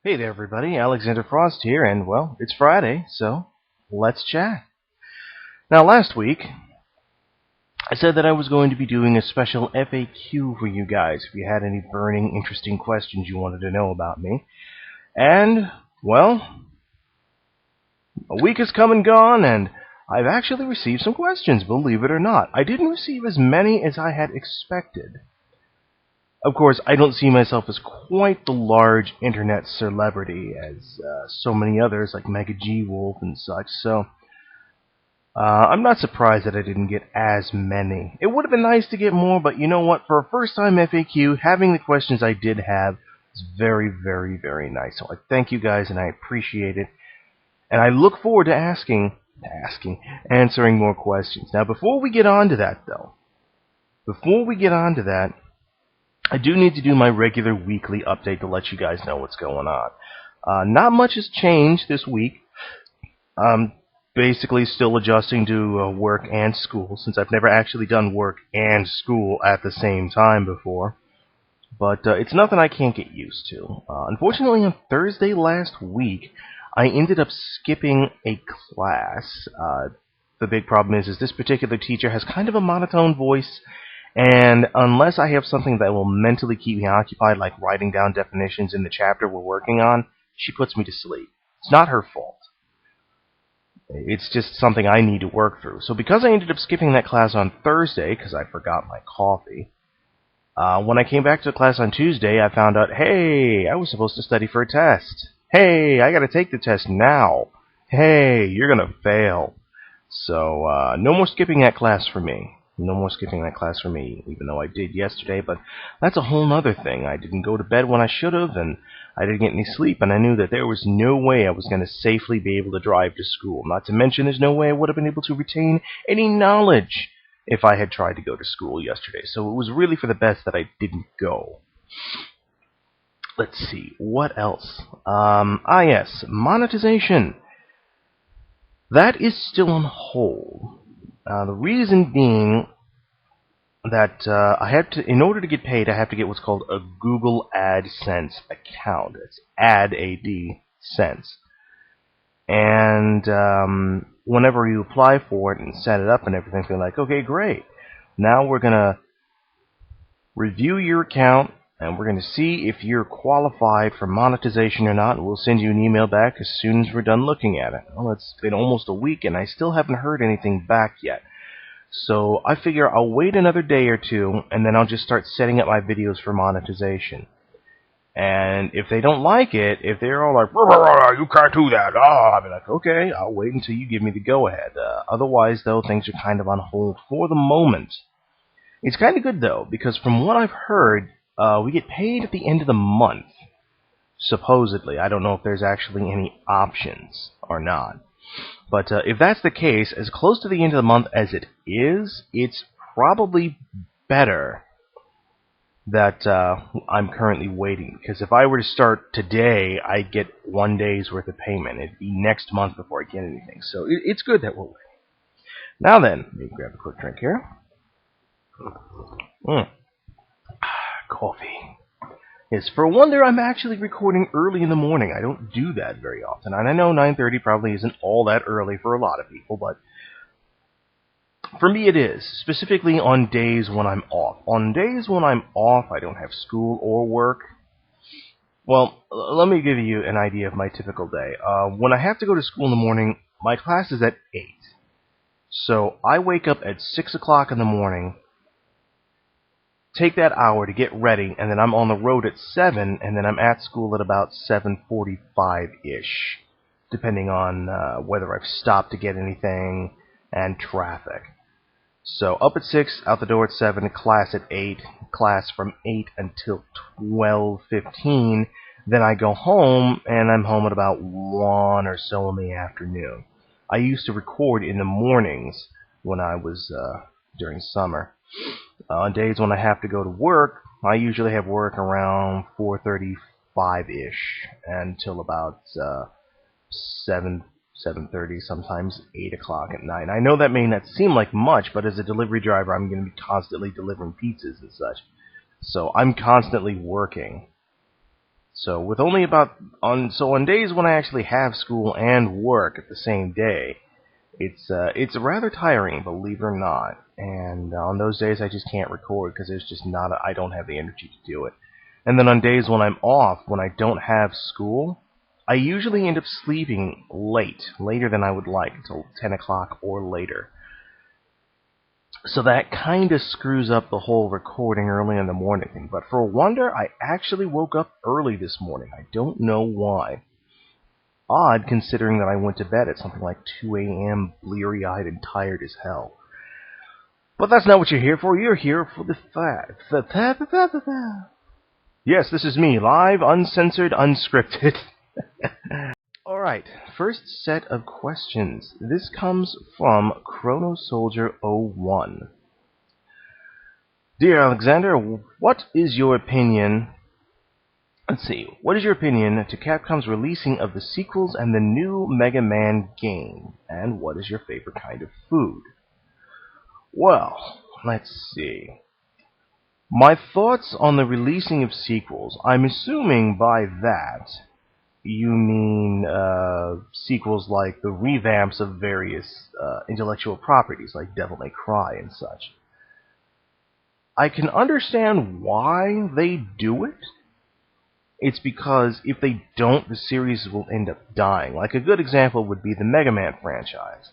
Hey there, everybody. Alexander Frost here, and, well, it's Friday, so let's chat. Now, last week, I said that I was going to be doing a special FAQ for you guys if you had any burning, interesting questions you wanted to know about me. And, well, a week has come and gone, and I've actually received some questions, believe it or not. I didn't receive as many as I had expected. Of course, I don't see myself as quite the large internet celebrity as so many others like Mega G Wolf and such, so I'm not surprised that I didn't get as many. It would have been nice to get more, but you know what? For a first-time FAQ, having the questions I did have is very, very, very nice. So I thank you guys, and I appreciate it. And I look forward to answering more questions. Now, before we get on to that, I do need to do my regular weekly update to let you guys know what's going on. Not much has changed this week. Basically still adjusting to work and school, since I've never actually done work and school at the same time before. But it's nothing I can't get used to. Unfortunately, on Thursday last week, I ended up skipping a class. The big problem is this particular teacher has kind of a monotone voice, and unless I have something that will mentally keep me occupied, like writing down definitions in the chapter we're working on, she puts me to sleep. It's not her fault. It's just something I need to work through. So because I ended up skipping that class on Thursday, because I forgot my coffee, when I came back to the class on Tuesday, I found out, hey, I was supposed to study for a test. Hey, I gotta take the test now. Hey, you're gonna fail. So, no more skipping that class for me. No more skipping that class for me, even though I did yesterday, but that's a whole other thing. I didn't go to bed when I should have, and I didn't get any sleep, and I knew that there was no way I was going to safely be able to drive to school. Not to mention there's no way I would have been able to retain any knowledge if I had tried to go to school yesterday. So it was really for the best that I didn't go. Let's see, what else? Yes, monetization. That is still on hold. The reason being that in order to get paid, I have to get what's called a Google AdSense account. It's AdSense. And whenever you apply for it and set it up and everything, they're like, okay, great. Now we're going to review your account, and we're going to see if you're qualified for monetization or not, and we'll send you an email back as soon as we're done looking at it. Well, it's been almost a week, and I still haven't heard anything back yet. So I figure I'll wait another day or two, and then I'll just start setting up my videos for monetization. And if they don't like it, if they're all like, you can't do that, I'll be like, okay, I'll wait until you give me the go-ahead. Otherwise, though, things are kind of on hold for the moment. It's kind of good, though, because from what I've heard, we get paid at the end of the month, supposedly. I don't know if there's actually any options or not. But if that's the case, as close to the end of the month as it is, it's probably better that I'm currently waiting. Because if I were to start today, I'd get 1 day's worth of payment. It'd be next month before I get anything. So it's good that we're waiting. Now then, let me grab a quick drink here. Coffee. Yes, for a wonder, I'm actually recording early in the morning. I don't do that very often. And I know 9:30 probably isn't all that early for a lot of people, but for me it is, specifically on days when I'm off. On days when I'm off, I don't have school or work. Well, let me give you an idea of my typical day. When I have to go to school in the morning, my class is at 8. So I wake up at 6 o'clock in the morning, take that hour to get ready, and then I'm on the road at 7, and then I'm at school at about 7:45-ish, depending on whether I've stopped to get anything and traffic. So up at 6, out the door at 7, class at 8, class from 8 until 12:15, then I go home, and I'm home at about 1 or so in the afternoon. I used to record in the mornings when I was during summer. On days when I have to go to work, I usually have work around 4:35-ish until about 7:30, sometimes 8 o'clock at night. I know that may not seem like much, but as a delivery driver, I'm going to be constantly delivering pizzas and such. So I'm constantly working. So with only on days when I actually have school and work at the same day, it's rather tiring, believe it or not. And on those days, I just can't record because there's just not I don't have the energy to do it. And then on days when I'm off, when I don't have school, I usually end up sleeping later than I would like, until 10 o'clock or later. So that kind of screws up the whole recording early in the morning thing. But for a wonder, I actually woke up early this morning. I don't know why. Odd, considering that I went to bed at something like 2 a.m., bleary-eyed and tired as hell. But that's not what you're here for. You're here for the fact. Yes, this is me, live, uncensored, unscripted. Alright, first set of questions. This comes from Chrono Soldier 01. Dear Alexander, what is your opinion... What is your opinion to Capcom's releasing of the sequels and the new Mega Man game? And what is your favorite kind of food? Well, let's see. My thoughts on the releasing of sequels. I'm assuming by that you mean sequels like the revamps of various intellectual properties like Devil May Cry and such. I can understand why they do it. It's because if they don't, the series will end up dying. Like a good example would be the Mega Man franchise.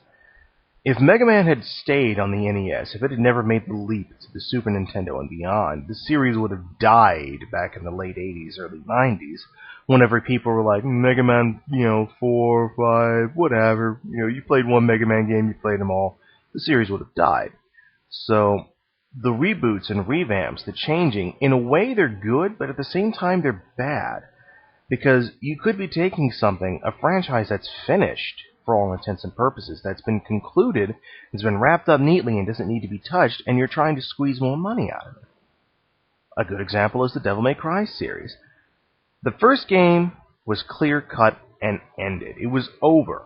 If Mega Man had stayed on the NES, if it had never made the leap to the Super Nintendo and beyond, the series would have died back in the late 80s, early 90s, whenever people were like, Mega Man, 4, 5, whatever, you played one Mega Man game, you played them all, the series would have died. So, the reboots and revamps, the changing, in a way they're good, but at the same time they're bad. Because you could be taking something, a franchise that's finished, for all intents and purposes, that's been concluded, has been wrapped up neatly and doesn't need to be touched, and you're trying to squeeze more money out of it. A good example is the Devil May Cry series. The first game was clear-cut and ended. It was over.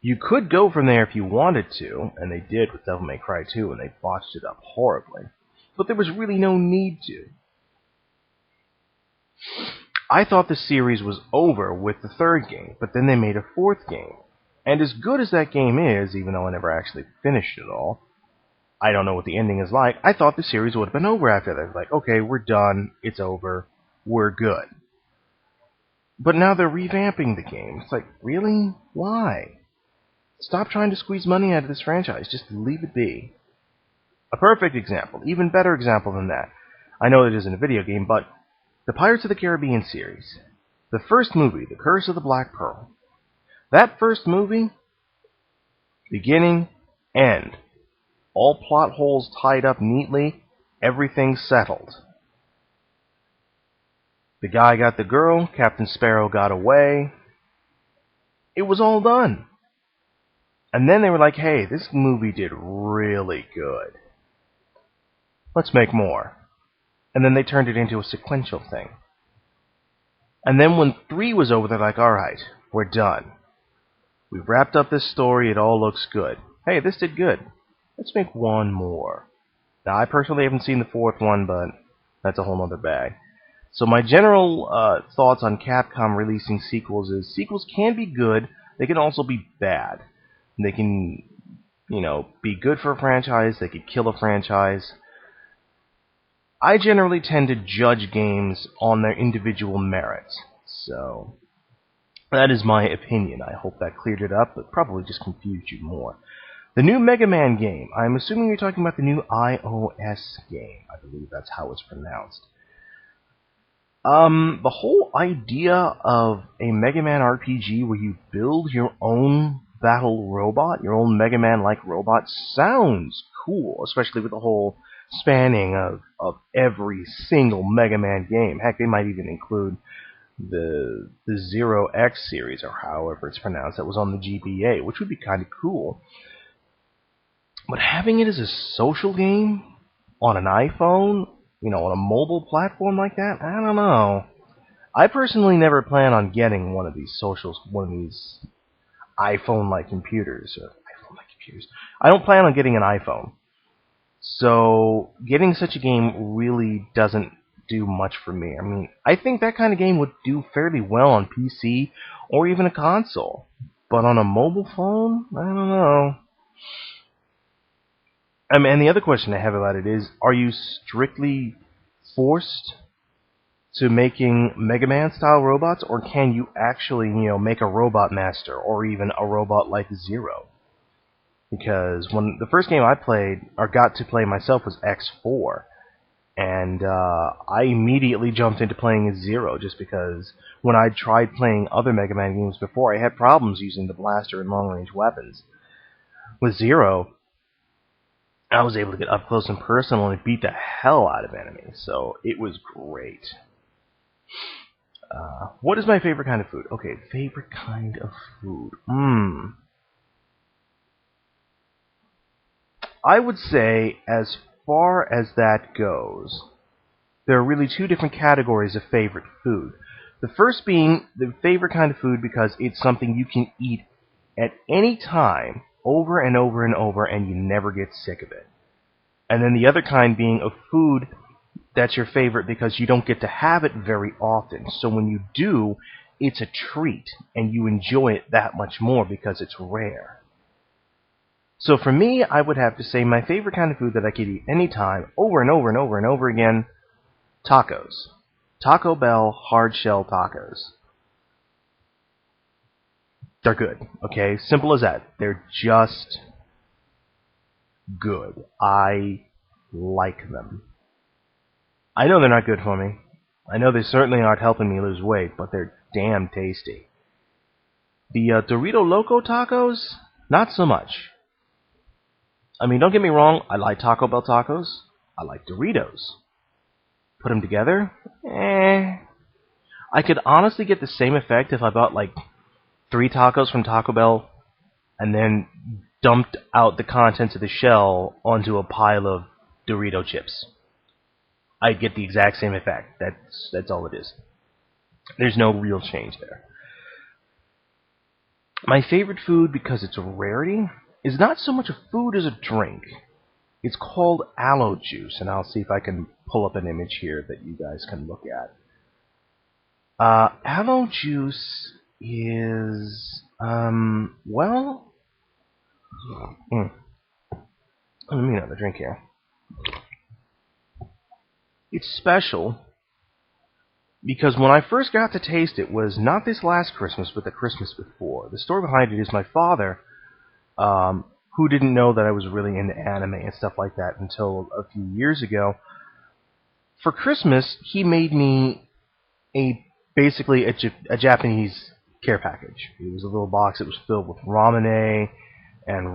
You could go from there if you wanted to, and they did with Devil May Cry 2, and they botched it up horribly. But there was really no need to. I thought the series was over with the third game, but then they made a fourth game. And as good as that game is, even though I never actually finished it all, I don't know what the ending is like, I thought the series would have been over after that. Like, okay, we're done, it's over, we're good. But now they're revamping the game. It's like, really? Why? Stop trying to squeeze money out of this franchise. Just leave it be. A perfect example, even better example than that. I know it isn't a video game, but the Pirates of the Caribbean series. The first movie, The Curse of the Black Pearl. That first movie, beginning, end. All plot holes tied up neatly, everything settled. The guy got the girl, Captain Sparrow got away. It was all done. And then they were like, hey, this movie did really good. Let's make more. And then they turned it into a sequential thing. And then when 3 was over, they're like, alright, we're done. We've wrapped up this story, it all looks good. Hey, this did good. Let's make one more. Now, I personally haven't seen the 4th one, but that's a whole other bag. So my general thoughts on Capcom releasing sequels is, sequels can be good, they can also be bad. They can, be good for a franchise, they could kill a franchise. I generally tend to judge games on their individual merits. So, that is my opinion. I hope that cleared it up, but probably just confused you more. The new Mega Man game. I'm assuming you're talking about the new iOS game. I believe that's how it's pronounced. The whole idea of a Mega Man RPG where you build your own battle robot, your own Mega Man-like robot, sounds cool, especially with the whole spanning of every single Mega Man game. Heck, they might even include the Zero X series, or however it's pronounced, that was on the GBA, which would be kind of cool. But having it as a social game on an iPhone, on a mobile platform like that, I don't know. I personally never plan on getting one of these iPhone-like computers. I don't plan on getting an iPhone. So, getting such a game really doesn't do much for me. I mean, I think that kind of game would do fairly well on PC or even a console. But on a mobile phone, I don't know. I mean, and the other question I have about it is, are you strictly forced to making Mega Man style robots, or can you actually, make a Robot Master or even a robot like Zero? Because when the first game I played or got to play myself was X4, and I immediately jumped into playing as Zero just because when I tried playing other Mega Man games before, I had problems using the blaster and long-range weapons. With Zero, I was able to get up close and personal and beat the hell out of enemies, so it was great. What is my favorite kind of food? Okay, favorite kind of food. I would say, as far as that goes, there are really two different categories of favorite food. The first being the favorite kind of food because it's something you can eat at any time, over and over and over, and you never get sick of it. And then the other kind being of food that's your favorite because you don't get to have it very often. So when you do, it's a treat, and you enjoy it that much more because it's rare. So for me, I would have to say my favorite kind of food that I could eat anytime, over and over and over and over again, tacos. Taco Bell hard-shell tacos. They're good, okay? Simple as that. They're just good. I like them. I know they're not good for me. I know they certainly aren't helping me lose weight, but they're damn tasty. The Dorito Loco tacos, not so much. I mean, don't get me wrong, I like Taco Bell tacos. I like Doritos. Put them together? I could honestly get the same effect if I bought like 3 tacos from Taco Bell and then dumped out the contents of the shell onto a pile of Dorito chips. I'd get the exact same effect. That's all it is. There's no real change there. My favorite food, because it's a rarity, is not so much a food as a drink. It's called aloe juice, and I'll see if I can pull up an image here that you guys can look at. Aloe juice is, well... Let me another drink here. It's special because when I first got to taste it was not this last Christmas, but the Christmas before. The story behind it is my father, who didn't know that I was really into anime and stuff like that until a few years ago. For Christmas, he made me basically a Japanese care package. It was a little box that was filled with ramen, and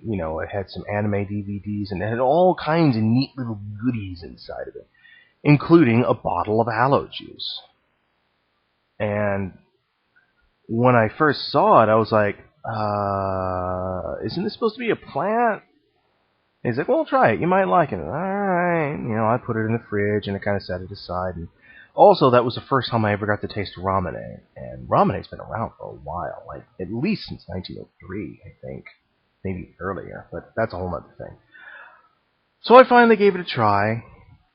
it had some anime DVDs, and it had all kinds of neat little goodies inside of it, including a bottle of aloe juice. And when I first saw it, I was like, isn't this supposed to be a plant? And he's like, well, try it. You might like it. Alright. I put it in the fridge, and I kind of set it aside. And also, that was the first time I ever got to taste ramen. And ramen's been around for a while, like at least since 1903, I think. Maybe earlier, but that's a whole other thing. So I finally gave it a try.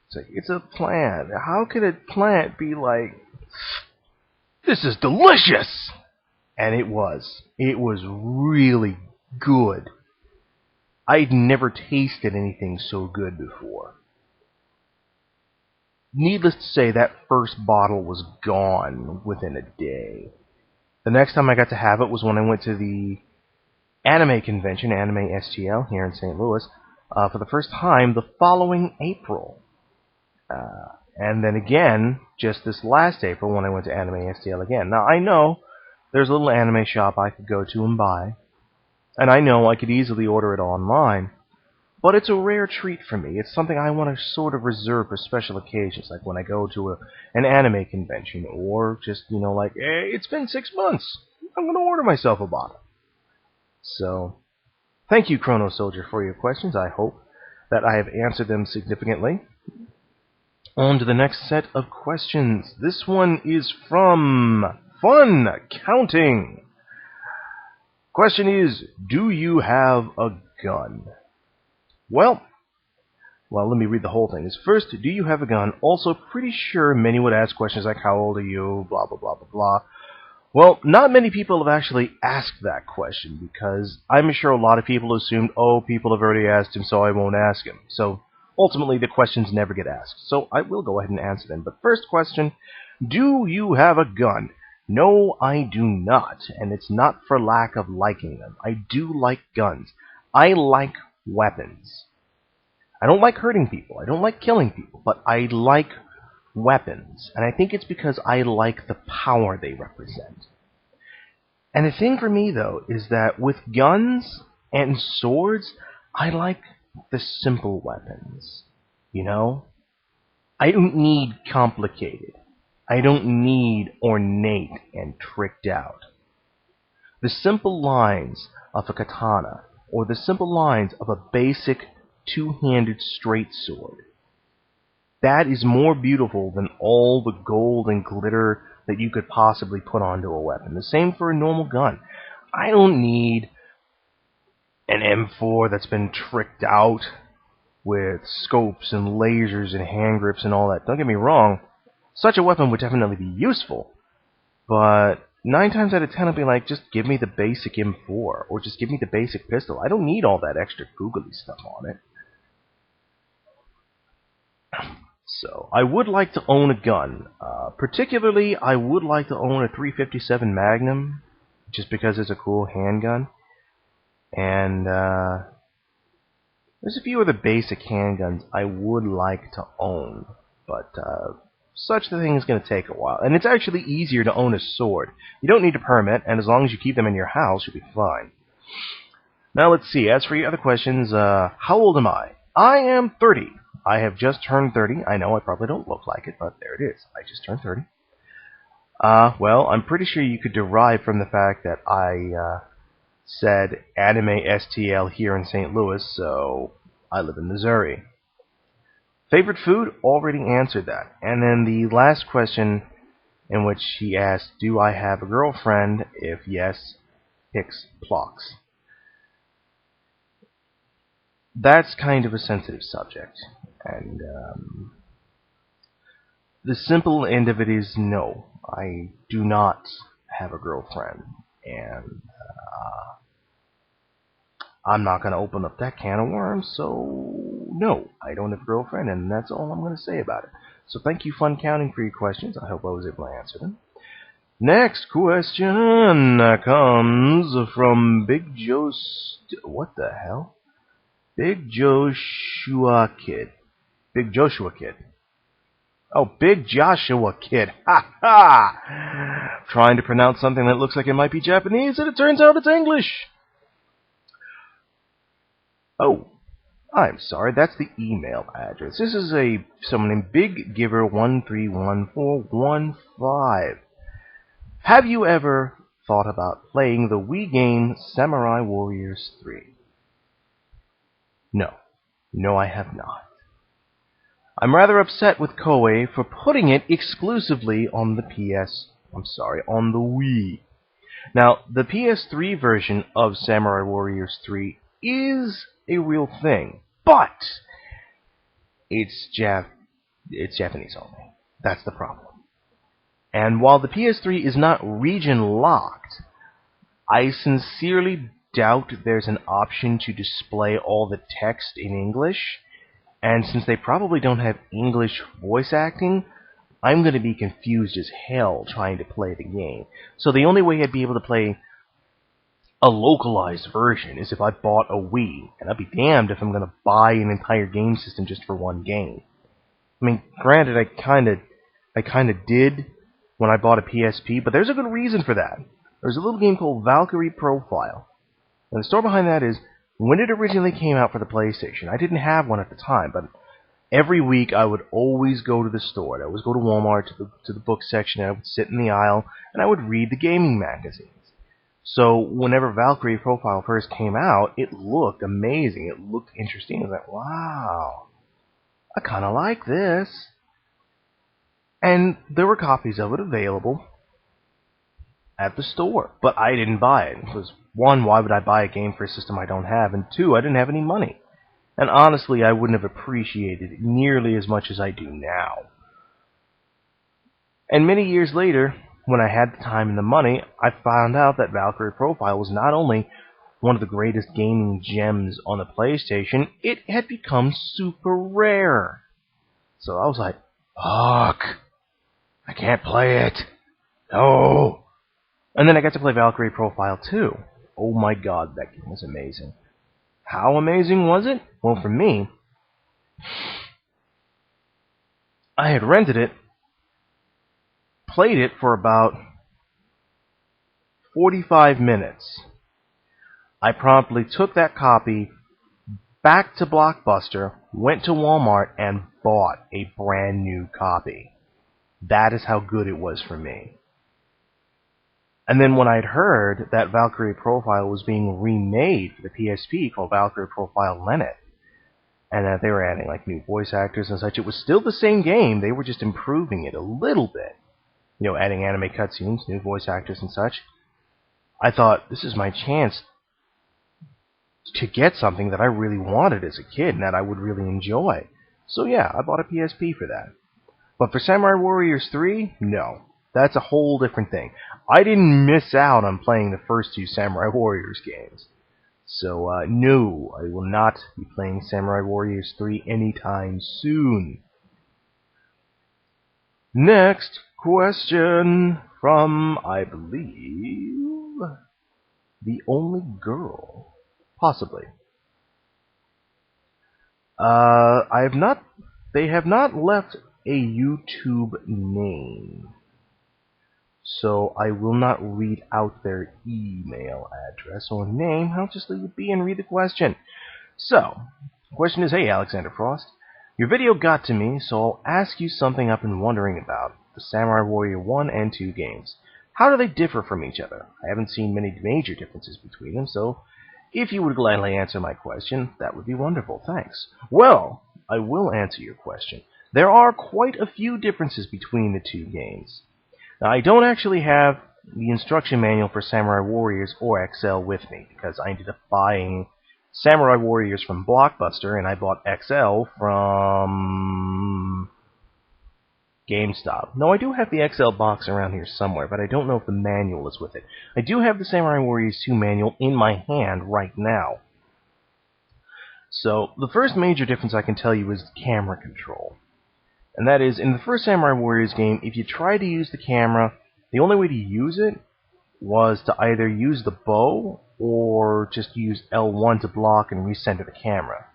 It's like, it's a plant. How could a plant be like, this is delicious? And it was. It was really good. I'd never tasted anything so good before. Needless to say, that first bottle was gone within a day. The next time I got to have it was when I went to the anime convention, Anime STL, here in St. Louis, for the first time the following April. And then again, just this last April, when I went to Anime STL again. Now, I know there's a little anime shop I could go to and buy, and I know I could easily order it online, but it's a rare treat for me. It's something I want to sort of reserve for special occasions, like when I go to an anime convention, or just, like, hey, it's been 6 months. I'm going to order myself a bottle. So, thank you, Chrono Soldier, for your questions. I hope that I have answered them significantly. On to the next set of questions. This one is from Fun Counting. Question is, do you have a gun? Well, Well, let me read the whole thing. Is first, do you have a gun? Also, pretty sure many would ask questions like, how old are you? Blah, blah, blah, blah, blah. Well, not many people have actually asked that question because I'm sure a lot of people assumed, oh, people have already asked him, so I won't ask him. So ultimately, the questions never get asked. So I will go ahead and answer them. But first question, do you have a gun? No, I do not. And it's not for lack of liking them. I do like guns. I like weapons. I don't like hurting people. I don't like killing people. But I like weapons. And I think it's because I like the power they represent. And the thing for me, though, is that with guns and swords, I like the simple weapons. You know? I don't need complicated. I don't need ornate and tricked out. The simple lines of a katana, or the simple lines of a basic two-handed straight sword, that is more beautiful than all the gold and glitter that you could possibly put onto a weapon. The same for a normal gun. I don't need an M4 that's been tricked out with scopes and lasers and hand grips and all that. Don't get me wrong, such a weapon would definitely be useful, but 9 times out of 10 I'd be like, just give me the basic M4, or just give me the basic pistol. I don't need all that extra googly stuff on it. So, I would like to own a gun. Particularly, I would like to own a 357 Magnum, just because it's a cool handgun. And there's a few other basic handguns I would like to own, but such a thing is going to take a while. And it's actually easier to own a sword. You don't need a permit, and as long as you keep them in your house, you'll be fine. Now let's see, as for your other questions, how old am I? I am 30. I have just turned 30. I know I probably don't look like it, but there it is. I just turned 30. Well, I'm pretty sure you could derive from the fact that I said anime STL here in St. Louis, so I live in Missouri. Favorite food? Already answered that. And then the last question, in which he asked, do I have a girlfriend? If yes, Hicks Plocks. That's kind of a sensitive subject. And the simple end of it is no. I do not have a girlfriend. And I'm not going to open up that can of worms, so no, I don't have a girlfriend, and that's all I'm going to say about it. So thank you, Fun Counting, for your questions. I hope I was able to answer them. Next question comes from Big Joe... What the hell? Big Joshua Kid. Big Joshua Kid. Oh, Big Joshua Kid. Ha ha! Trying to pronounce something that looks like it might be Japanese, and it turns out it's English. Oh, I'm sorry, that's the email address. This is someone named BigGiver131415. Have you ever thought about playing the Wii game Samurai Warriors 3? No. No, I have not. I'm rather upset with Koei for putting it exclusively on the on the Wii. Now, the PS3 version of Samurai Warriors 3 is a real thing, but it's Japanese only. That's the problem. And while the PS3 is not region locked, I sincerely doubt there's an option to display all the text in English, and since they probably don't have English voice acting, I'm going to be confused as hell trying to play the game. So the only way I'd be able to play a localized version is if I bought a Wii, and I'd be damned if I'm going to buy an entire game system just for one game. I mean, granted, I kind of did when I bought a PSP, but there's a good reason for that. There's a little game called Valkyrie Profile. And the story behind that is, when it originally came out for the PlayStation, I didn't have one at the time, but every week I would always go to the store. I'd always go to Walmart, to the book section, and I would sit in the aisle, and I would read the gaming magazines. So whenever Valkyrie Profile first came out, it looked amazing. It looked interesting. I was like, wow, I kind of like this. And there were copies of it available at the store, but I didn't buy it. Because one, why would I buy a game for a system I don't have? And two, I didn't have any money. And honestly, I wouldn't have appreciated it nearly as much as I do now. And many years later, when I had the time and the money, I found out that Valkyrie Profile was not only one of the greatest gaming gems on the PlayStation, it had become super rare. So I was like, fuck, I can't play it. No. And then I got to play Valkyrie Profile 2. Oh my god, that game was amazing. How amazing was it? Well, for me, I had rented it, played it for about 45 minutes. I promptly took that copy back to Blockbuster, went to Walmart, and bought a brand new copy. That is how good it was for me. And then when I'd heard that Valkyrie Profile was being remade for the PSP called Valkyrie Profile Lennet, and that they were adding like new voice actors and such, it was still the same game, they were just improving it a little bit. You know, adding anime cutscenes, new voice actors and such. I thought, this is my chance to get something that I really wanted as a kid and that I would really enjoy. So yeah, I bought a PSP for that. But for Samurai Warriors 3, no. That's a whole different thing. I didn't miss out on playing the first two Samurai Warriors games. So, no, I will not be playing Samurai Warriors 3 anytime soon. Next question from, I believe, the only girl. Possibly. They have not left a YouTube name, so I will not read out their email address or name. I'll just leave it be and read the question. So, the question is, hey Alexander Frost, your video got to me, so I'll ask you something I've been wondering about, the Samurai Warrior 1 and 2 games. How do they differ from each other? I haven't seen many major differences between them, so if you would gladly answer my question, that would be wonderful. Thanks. Well, I will answer your question. There are quite a few differences between the two games. Now, I don't actually have the instruction manual for Samurai Warriors or XL with me, because I ended up buying Samurai Warriors from Blockbuster, and I bought XL from GameStop. No, I do have the XL box around here somewhere, but I don't know if the manual is with it. I do have the Samurai Warriors 2 manual in my hand right now. So, the first major difference I can tell you is camera control. And that is, in the first Samurai Warriors game, if you try to use the camera, the only way to use it was to either use the bow or just use L1 to block and recenter the camera.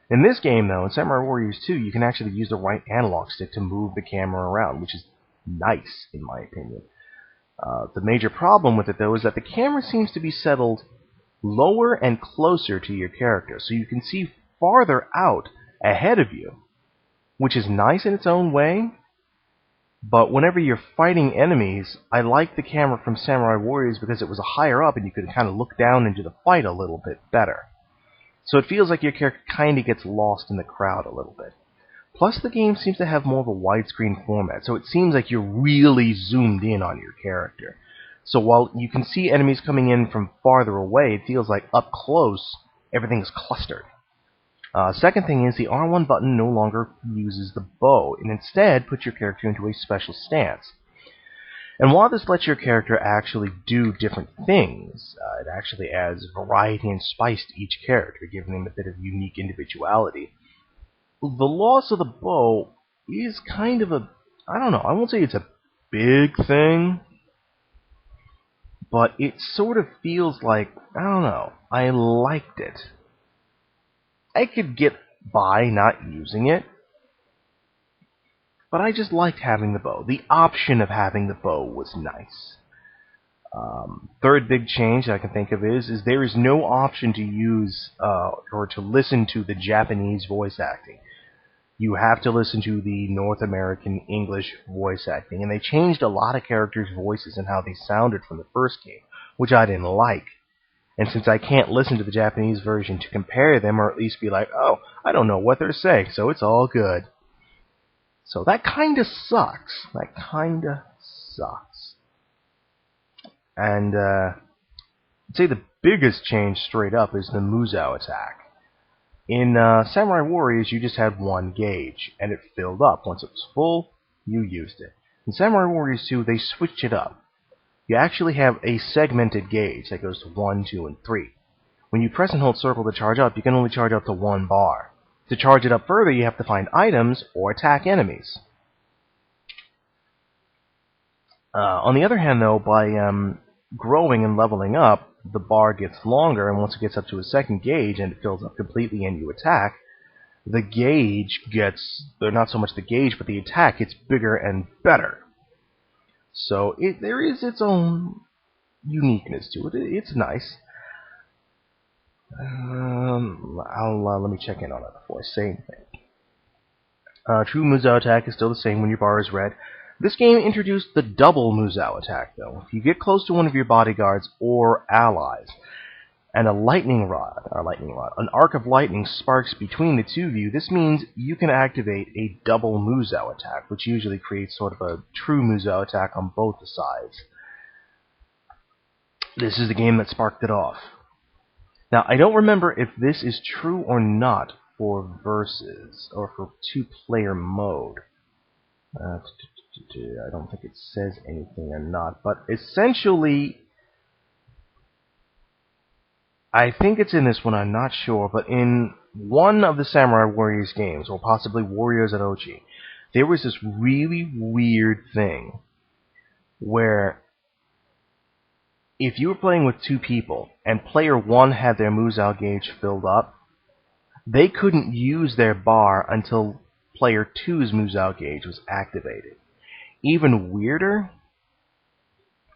In this game, though, in Samurai Warriors 2, you can actually use the right analog stick to move the camera around, which is nice, in my opinion. The major problem with it, though, is that the camera seems to be settled lower and closer to your character, so you can see farther out ahead of you, which is nice in its own way, but whenever you're fighting enemies, I like the camera from Samurai Warriors because it was higher up and you could kind of look down into the fight a little bit better. So it feels like your character kind of gets lost in the crowd a little bit. Plus, the game seems to have more of a widescreen format, so it seems like you're really zoomed in on your character. So while you can see enemies coming in from farther away, it feels like up close, everything is clustered. Second thing is, the R1 button no longer uses the bow, and instead puts your character into a special stance. And while this lets your character actually do different things, it actually adds variety and spice to each character, giving them a bit of unique individuality. The loss of the bow is kind of a, I don't know, I won't say it's a big thing, but it sort of feels like, I don't know, I liked it. I could get by not using it, but I just liked having the bow. The option of having the bow was nice. Third big change I can think of is there is no option to use or to listen to the Japanese voice acting. You have to listen to the North American English voice acting, and they changed a lot of characters' voices and how they sounded from the first game, which I didn't like. And since I can't listen to the Japanese version to compare them, or at least be like, oh, I don't know what they're saying, so it's all good. So that kinda sucks. That kinda sucks. And, I'd say the biggest change straight up is the Musou attack. In Samurai Warriors, you just had one gauge, and it filled up. Once it was full, you used it. In Samurai Warriors 2, they switched it up. You actually have a segmented gauge that goes to 1, 2, and 3. When you press and hold circle to charge up, you can only charge up to 1 bar. To charge it up further, you have to find items or attack enemies. On the other hand, though, by growing and leveling up, the bar gets longer, and once it gets up to a second gauge and it fills up completely and you attack, the gauge gets, or not so much the gauge, but the attack gets bigger and better. So there is its own uniqueness to it. It's nice. Let me check in on it before I say anything. True Musou attack is still the same when your bar is red. This game introduced the double Musou attack, though. If you get close to one of your bodyguards or allies, and an arc of lightning sparks between the two of you, this means you can activate a double Musou attack, which usually creates sort of a true Musou attack on both the sides. This is the game that sparked it off. Now, I don't remember if this is true or not for versus, or for two-player mode. I don't think it says anything or not, but essentially, I think it's in this one, I'm not sure, but in one of the Samurai Warriors games, or possibly Warriors at Ochi, there was this really weird thing where if you were playing with two people and player one had their Musou gauge filled up, they couldn't use their bar until player two's Musou gauge was activated. Even weirder,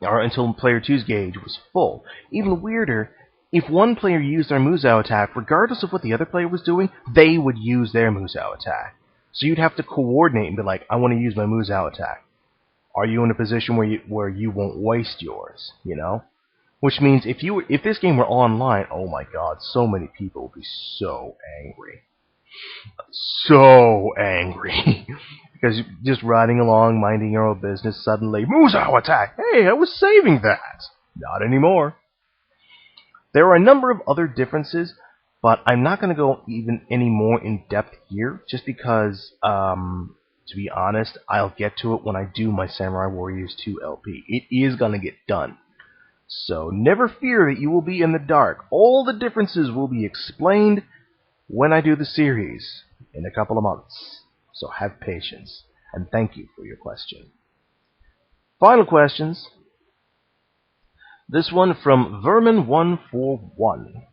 or until player two's gauge was full. Even weirder, if one player used their Musou attack, regardless of what the other player was doing, they would use their Musou attack. So you'd have to coordinate and be like, I want to use my Musou attack. Are you in a position where you won't waste yours, you know? Which means if this game were online, oh my god, so many people would be so angry. So angry. Because you're just riding along, minding your own business, suddenly, Musou attack! Hey, I was saving that! Not anymore. There are a number of other differences, but I'm not going to go even any more in depth here, just because, to be honest, I'll get to it when I do my Samurai Warriors 2 LP. It is going to get done. So never fear that you will be in the dark. All the differences will be explained when I do the series in a couple of months. So have patience, and thank you for your question. Final questions. This one from Vermin141.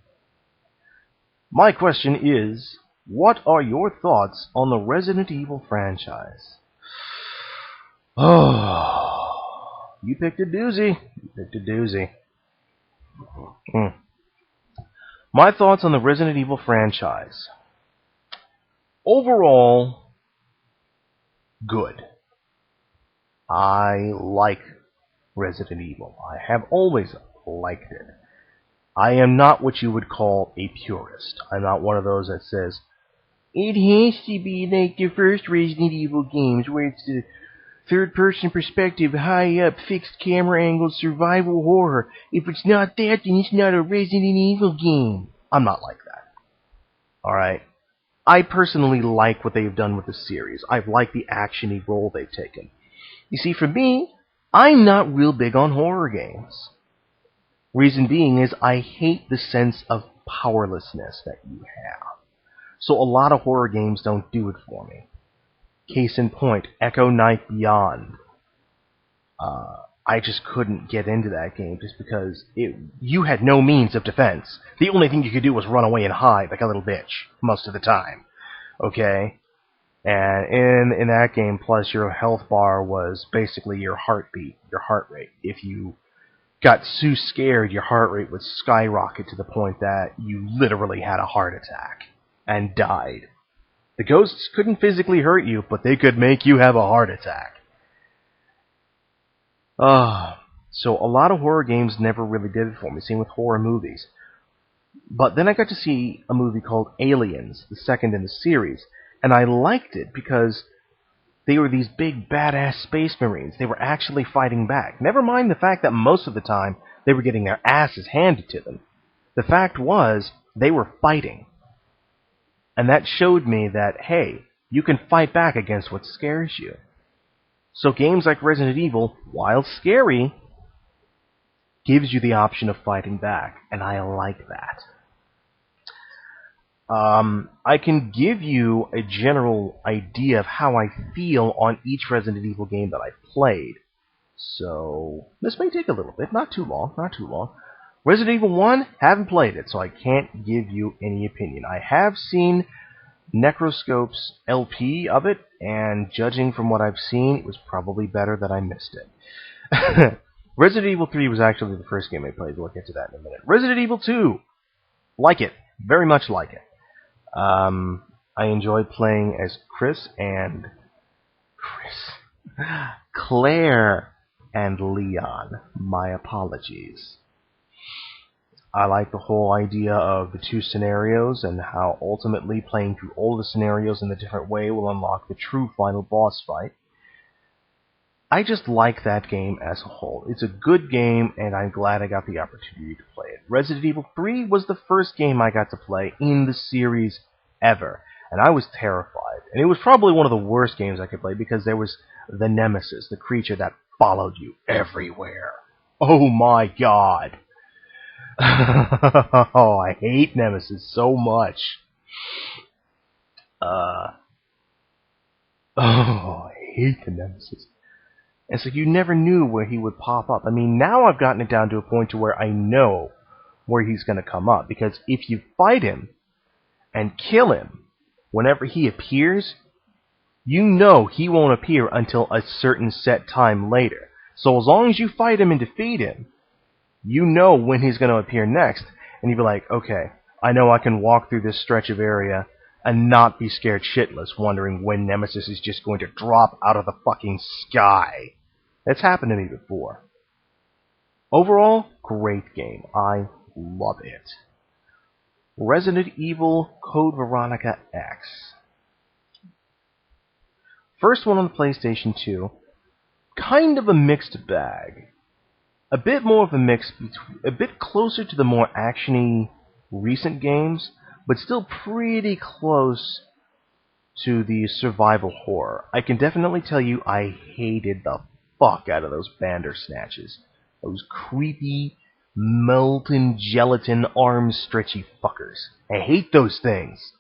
My question is, what are your thoughts on the Resident Evil franchise? Oh, you picked a doozy. My thoughts on the Resident Evil franchise. Overall, good. I like Resident Evil. I have always liked it. I am not what you would call a purist. I'm not one of those that says, it has to be like the first Resident Evil games, where it's the third-person perspective, high-up, fixed camera angle, survival horror. If it's not that, then it's not a Resident Evil game. I'm not like that. Alright? I personally like what they've done with the series. I've liked the action-y role they've taken. You see, for me, I'm not real big on horror games. Reason being is I hate the sense of powerlessness that you have. So a lot of horror games don't do it for me. Case in point, Echo Knight Beyond. I just couldn't get into that game just because you had no means of defense. The only thing you could do was run away and hide like a little bitch most of the time. Okay? And in that game, plus your health bar was basically your heartbeat, your heart rate. If you got so scared, your heart rate would skyrocket to the point that you literally had a heart attack and died. The ghosts couldn't physically hurt you, but they could make you have a heart attack. So a lot of horror games never really did it for me, same with horror movies. But then I got to see a movie called Aliens, the second in the series, and I liked it because they were these big badass space marines. They were actually fighting back. Never mind the fact that most of the time they were getting their asses handed to them. The fact was, they were fighting. And that showed me that, hey, you can fight back against what scares you. So games like Resident Evil, while scary, gives you the option of fighting back, and I like that. I can give you a general idea of how I feel on each Resident Evil game that I've played. So, this may take a little bit, not too long. Resident Evil 1, haven't played it, so I can't give you any opinion. I have seen Necroscope's LP of it, and judging from what I've seen, it was probably better that I missed it. Resident Evil 3 was actually the first game I played. We'll get to that in a minute. Resident Evil 2, like it. Very much like it. I enjoyed playing as Claire and Leon. My apologies. I like the whole idea of the two scenarios and how ultimately playing through all the scenarios in a different way will unlock the true final boss fight. I just like that game as a whole. It's a good game, and I'm glad I got the opportunity to play it. Resident Evil 3 was the first game I got to play in the series ever, and I was terrified. And it was probably one of the worst games I could play because there was the Nemesis, the creature that followed you everywhere. Oh my god. Oh, I hate Nemesis so much. I hate the Nemesis. And so you never knew where he would pop up. I mean, now I've gotten it down to a point to where I know where he's going to come up. Because if you fight him and kill him, whenever he appears, you know he won't appear until a certain set time later. So as long as you fight him and defeat him, you know when he's going to appear next. And you'll be like, okay, I know I can walk through this stretch of area and not be scared shitless, wondering when Nemesis is just going to drop out of the fucking sky. That's happened to me before. Overall, great game. I love it. Resident Evil Code Veronica X. First one on the PlayStation 2. Kind of a mixed bag. A bit more of a mix, a bit closer to the more actiony recent games, but still pretty close to the survival horror. I can definitely tell you I hated the fuck out of those Bandersnatches. Those creepy, molten gelatin arm stretchy fuckers. I hate those things.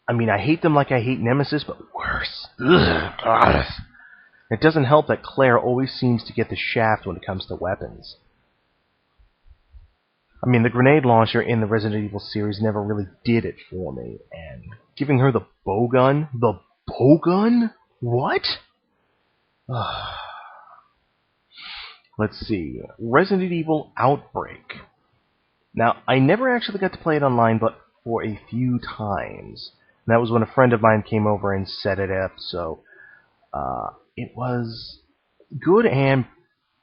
I mean, I hate them like I hate Nemesis, but worse. Ugh. It doesn't help that Claire always seems to get the shaft when it comes to weapons. I mean, the grenade launcher in the Resident Evil series never really did it for me, and giving her the bowgun? The bowgun? What? Let's see. Resident Evil Outbreak. Now, I never actually got to play it online, but for a few times. And that was when a friend of mine came over and set it up, so it was good and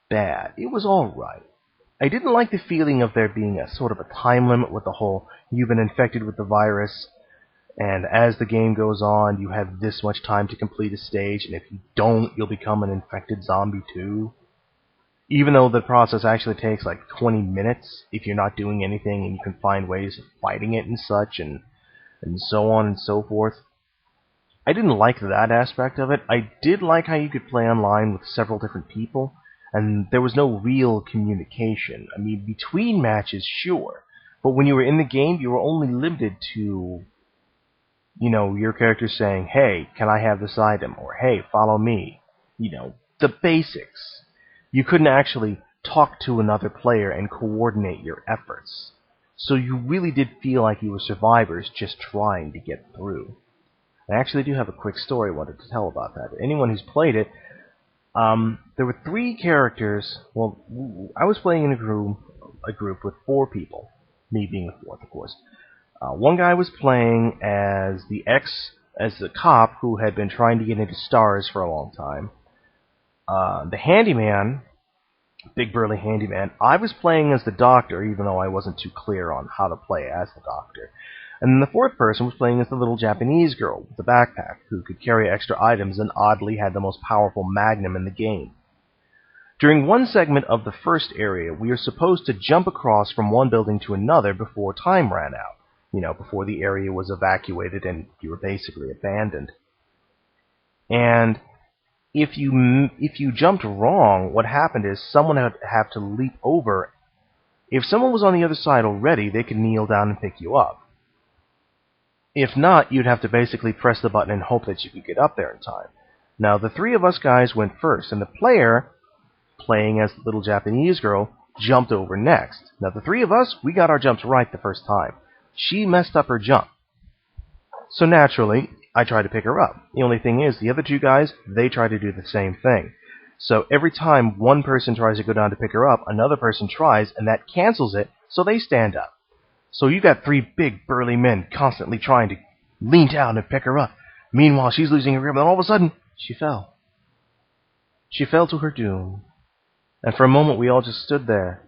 bad. It was alright. I didn't like the feeling of there being a sort of a time limit with the whole, you've been infected with the virus, and as the game goes on, you have this much time to complete a stage, and if you don't, you'll become an infected zombie too. Even though the process actually takes like 20 minutes if you're not doing anything and you can find ways of fighting it and such, and so on and so forth. I didn't like that aspect of it. I did like how you could play online with several different people, and there was no real communication. I mean, between matches, sure, but when you were in the game, you were only limited to, you know, your character saying, hey, can I have this item? Or, hey, follow me. You know, the basics. You couldn't actually talk to another player and coordinate your efforts. So you really did feel like you were survivors just trying to get through. I actually do have a quick story I wanted to tell about that. Anyone who's played it, there were 3 characters. Well, I was playing in a group with 4 people, me being the 4th, of course. One guy was playing as the cop who had been trying to get into stars for a long time. The handyman, big burly handyman, I was playing as the doctor, even though I wasn't too clear on how to play as the doctor. And then the 4th person was playing as the little Japanese girl with the backpack, who could carry extra items and oddly had the most powerful magnum in the game. During one segment of the first area, we are supposed to jump across from one building to another before time ran out. before the area was evacuated and you were basically abandoned. And if you jumped wrong, what happened is someone would have to leap over. If someone was on the other side already, they could kneel down and pick you up. If not, you'd have to basically press the button and hope that you could get up there in time. Now, the three of us guys went first, and the player, playing as the little Japanese girl, jumped over next. Now, the three of us, we got our jumps right the first time. She messed up her jump. So naturally, I tried to pick her up. The only thing is, the other two guys, they try to do the same thing. So every time one person tries to go down to pick her up, another person tries, and that cancels it, so they stand up. So you got three big burly men constantly trying to lean down and pick her up. Meanwhile, she's losing her grip, and all of a sudden, she fell. She fell to her doom. And for a moment, we all just stood there.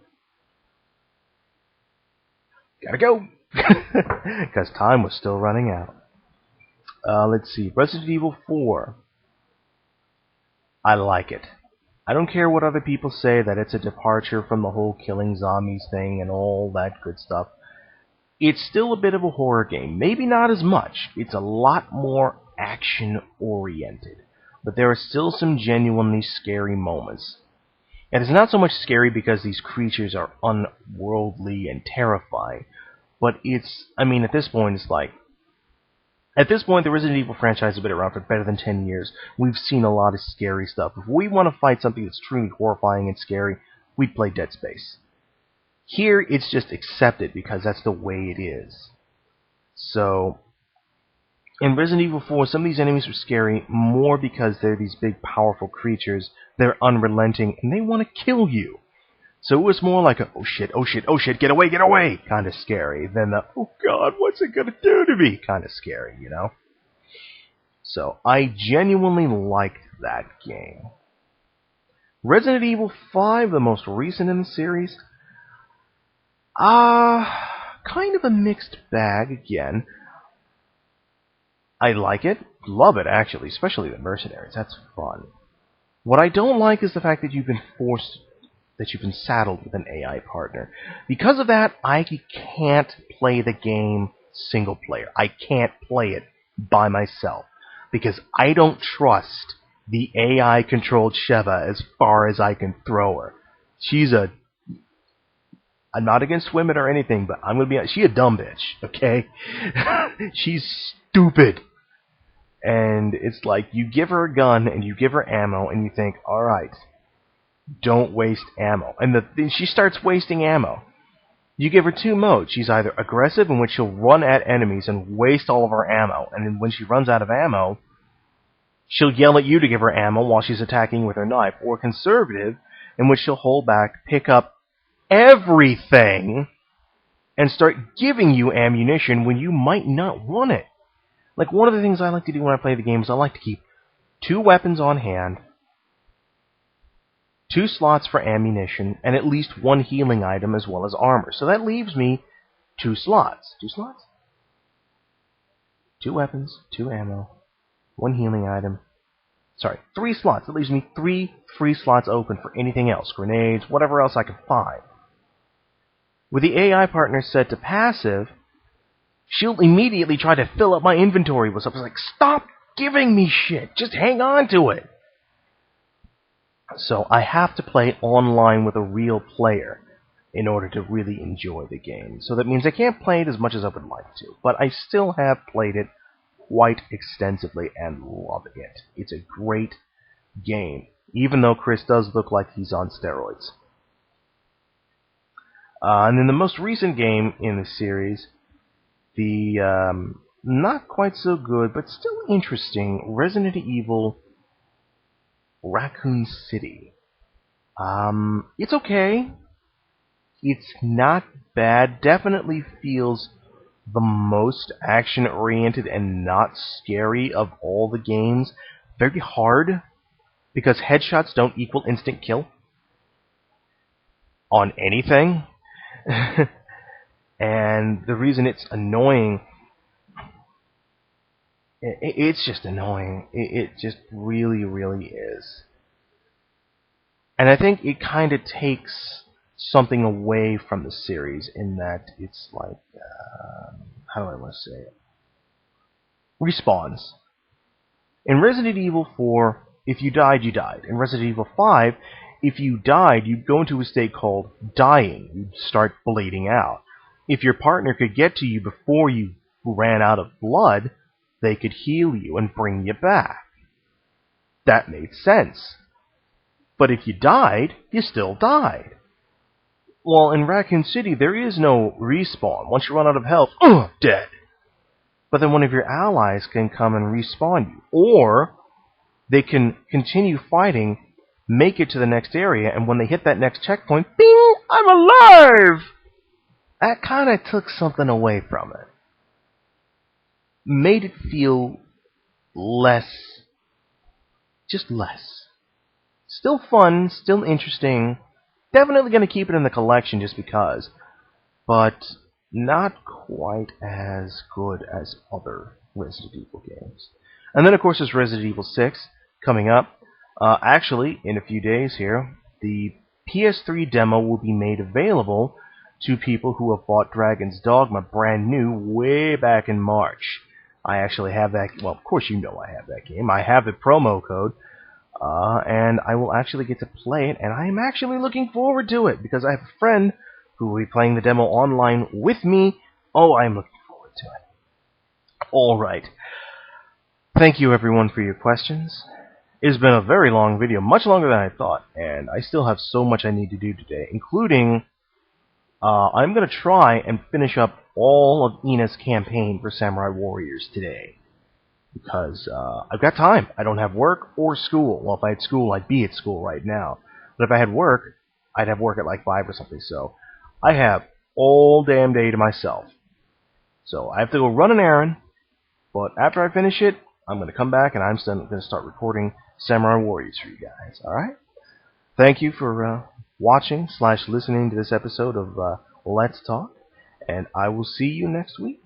Gotta go! Because time was still running out. Let's see. Resident Evil 4. I like it. I don't care what other people say, that it's a departure from the whole killing zombies thing and all that good stuff. It's still a bit of a horror game. Maybe not as much. It's a lot more action-oriented. But there are still some genuinely scary moments. And it's not so much scary because these creatures are unworldly and terrifying. But at this point, it's like... At this point, the Resident Evil franchise has been around for better than 10 years. We've seen a lot of scary stuff. If we want to fight something that's truly horrifying and scary, we'd play Dead Space. Here, it's just accepted because that's the way it is. So, in Resident Evil 4, some of these enemies were scary more because they're these big, powerful creatures. They're unrelenting, and they want to kill you. So it was more like a, oh shit, oh shit, oh shit, get away, kind of scary, than the, oh god, what's it gonna do to me, kind of scary, So, I genuinely liked that game. Resident Evil 5, the most recent in the series, kind of a mixed bag again. I like it, love it actually, especially the mercenaries, that's fun. What I don't like is the fact that you've been saddled with an AI partner. Because of that, I can't play the game single player. I can't play it by myself. Because I don't trust the AI-controlled Sheva as far as I can throw her. I'm not against women or anything, but I'm gonna be honest, she's a dumb bitch, okay? She's stupid. And it's like, you give her a gun and you give her ammo and you think, alright, don't waste ammo. And then she starts wasting ammo. You give her two modes. She's either aggressive, in which she'll run at enemies and waste all of her ammo, and then when she runs out of ammo, she'll yell at you to give her ammo while she's attacking with her knife. Or conservative, in which she'll hold back, pick up everything, and start giving you ammunition when you might not want it. Like, one of the things I like to do when I play the game is I like to keep 2 weapons on hand, 2 slots for ammunition, and at least 1 healing item as well as armor. So that leaves me 2 slots. 2 slots? 2 weapons, 2 ammo, 1 healing item. Sorry, 3 slots. That leaves me 3 free slots open for anything else. Grenades, whatever else I can find. With the AI partner set to passive, she'll immediately try to fill up my inventory with stuff. It's like, stop giving me shit! Just hang on to it! So I have to play online with a real player in order to really enjoy the game. So that means I can't play it as much as I would like to, but I still have played it quite extensively and love it. It's a great game, even though Chris does look like he's on steroids. And then the most recent game in the series, the not quite so good, but still interesting, Resident Evil Raccoon City. It's okay. It's not bad. Definitely feels the most action-oriented and not scary of all the games. Very hard, because headshots don't equal instant kill on anything. And the reason it's annoying, it's just annoying. It just really, really is. And I think it kind of takes something away from the series in that it's like, how do I want to say it? Respawns. In Resident Evil 4, if you died, you died. In Resident Evil 5, if you died, you'd go into a state called dying. You'd start bleeding out. If your partner could get to you before you ran out of blood, they could heal you and bring you back. That made sense. But if you died, you still died. Well, in Raccoon City, there is no respawn. Once you run out of health, dead. But then one of your allies can come and respawn you. Or they can continue fighting, make it to the next area, and when they hit that next checkpoint, bing, I'm alive! That kind of took something away from it. Made it feel less. Just less. Still fun, still interesting. Definitely going to keep it in the collection just because. But not quite as good as other Resident Evil games. And then, of course, there's Resident Evil 6 coming up. Actually, in a few days here, the PS3 demo will be made available to people who have bought Dragon's Dogma brand new way back in March. I actually have that. Well, of course you know I have that game. I have the promo code, and I will actually get to play it, and I am actually looking forward to it because I have a friend who will be playing the demo online with me. Oh, I'm looking forward to it. All right. Thank you, everyone, for your questions. It's been a very long video, much longer than I thought, and I still have so much I need to do today, including I'm going to try and finish up all of Ina's campaign for Samurai Warriors today, because I've got time. I don't have work or school. Well, if I had school, I'd be at school right now. But if I had work, I'd have work at like 5 or something, so I have all damn day to myself. So I have to go run an errand, but after I finish it, I'm going to come back and I'm going to start recording Samurai Warriors for you guys, alright? Thank you for watching / listening to this episode of Let's Talk, and I will see you next week.